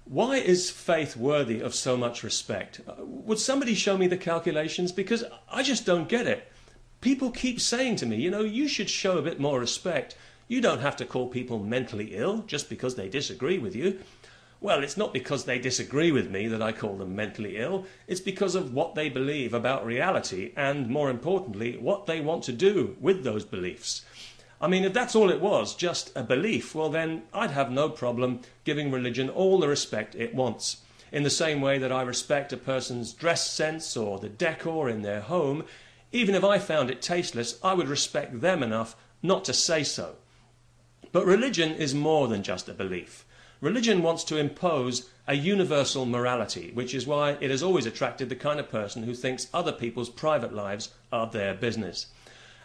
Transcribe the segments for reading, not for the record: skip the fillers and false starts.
Why is faith worthy of so much respect? Would somebody show me the calculations? Because I just don't get it. People keep saying to me, you know, you should show a bit more respect. You don't have to call people mentally ill just because they disagree with you. Well, it's not because they disagree with me that I call them mentally ill. It's because of what they believe about reality and, more importantly, what they want to do with those beliefs. I mean, if that's all it was, just a belief, well then I'd have no problem giving religion all the respect it wants. In the same way that I respect a person's dress sense or the decor in their home, even if I found it tasteless, I would respect them enough not to say so. But religion is more than just a belief. Religion wants to impose a universal morality, which is why it has always attracted the kind of person who thinks other people's private lives are their business.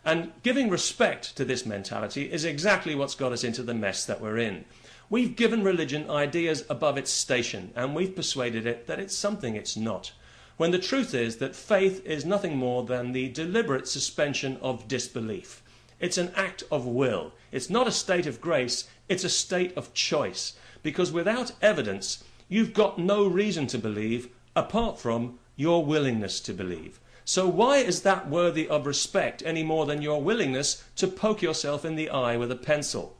And giving respect to this mentality is exactly what's got us into the mess that we're in. We've given religion ideas above its station, and we've persuaded it that it's something it's not, when the truth is that faith is nothing more than the deliberate suspension of disbelief. It's an act of will. It's not a state of grace, it's a state of choice. Because without evidence, you've got no reason to believe apart from your willingness to believe. So why is that worthy of respect any more than your willingness to poke yourself in the eye with a pencil?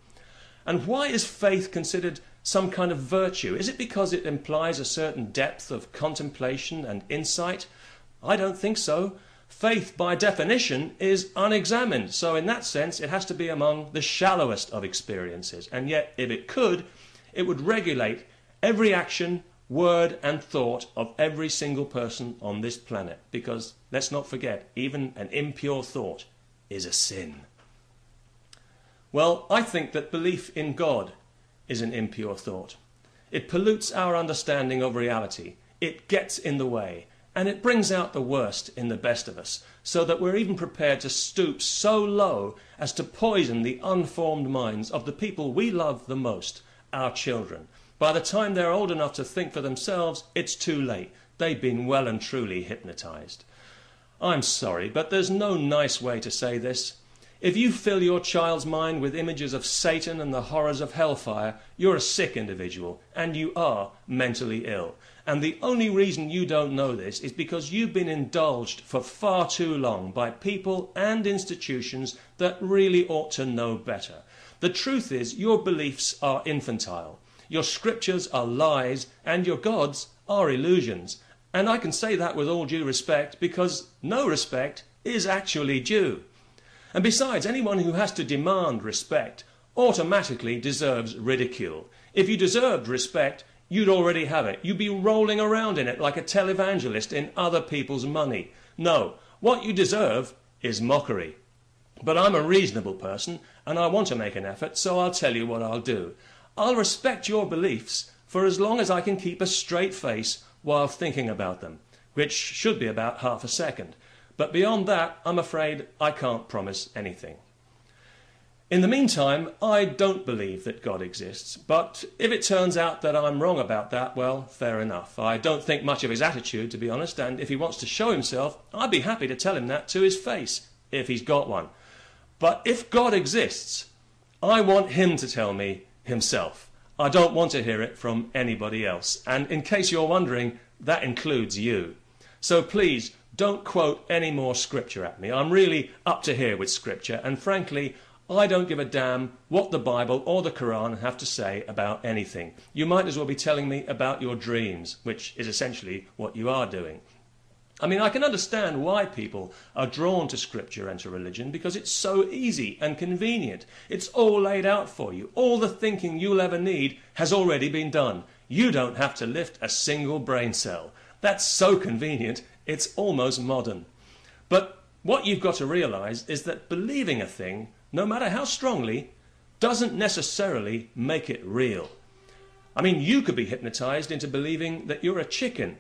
And why is faith considered some kind of virtue? Is it because it implies a certain depth of contemplation and insight? I don't think so. Faith, by definition, is unexamined. So in that sense, it has to be among the shallowest of experiences. And yet, if it could, it would regulate every action, word and thought of every single person on this planet. Because, let's not forget, even an impure thought is a sin. Well, I think that belief in God is an impure thought. It pollutes our understanding of reality. It gets in the way. And it brings out the worst in the best of us, so that we're even prepared to stoop so low as to poison the unformed minds of the people we love the most, our children. By the time they're old enough to think for themselves, it's too late. They've been well and truly hypnotized. I'm sorry, but there's no nice way to say this. If you fill your child's mind with images of Satan and the horrors of hellfire, you're a sick individual, and you are mentally ill. And the only reason you don't know this is because you've been indulged for far too long by people and institutions that really ought to know better. The truth is, your beliefs are infantile. Your scriptures are lies, and your gods are illusions. And I can say that with all due respect, because no respect is actually due. And besides, anyone who has to demand respect automatically deserves ridicule. If you deserved respect, you'd already have it. You'd be rolling around in it like a televangelist in other people's money. No, what you deserve is mockery. But I'm a reasonable person, and I want to make an effort, so I'll tell you what I'll do. I'll respect your beliefs for as long as I can keep a straight face while thinking about them, which should be about half a second. But beyond that, I'm afraid I can't promise anything. In the meantime, I don't believe that God exists, but if it turns out that I'm wrong about that, well, fair enough. I don't think much of his attitude, to be honest, and if he wants to show himself, I'd be happy to tell him that to his face, if he's got one. But if God exists, I want him to tell me himself. I don't want to hear it from anybody else, and in case you're wondering, that includes you. So please, don't quote any more scripture at me. I'm really up to here with scripture, and frankly, I don't give a damn what the Bible or the Quran have to say about anything. You might as well be telling me about your dreams, which is essentially what you are doing. I mean, I can understand why people are drawn to scripture and to religion, because it's so easy and convenient. It's all laid out for you. All the thinking you'll ever need has already been done. You don't have to lift a single brain cell. That's so convenient, it's almost modern. But what you've got to realize is that believing a thing, no matter how strongly, doesn't necessarily make it real. I mean, you could be hypnotized into believing that you're a chicken,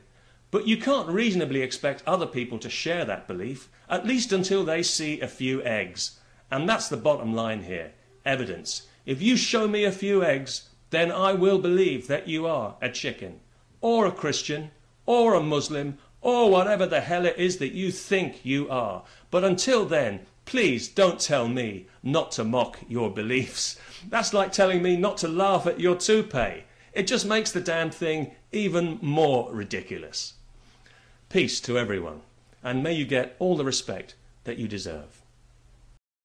but you can't reasonably expect other people to share that belief, at least until they see a few eggs. And that's the bottom line here, evidence. If you show me a few eggs, then I will believe that you are a chicken, or a Christian, or a Muslim, or whatever the hell it is that you think you are. But until then, please don't tell me not to mock your beliefs. That's like telling me not to laugh at your toupee. It just makes the damn thing even more ridiculous. Peace to everyone, and may you get all the respect that you deserve.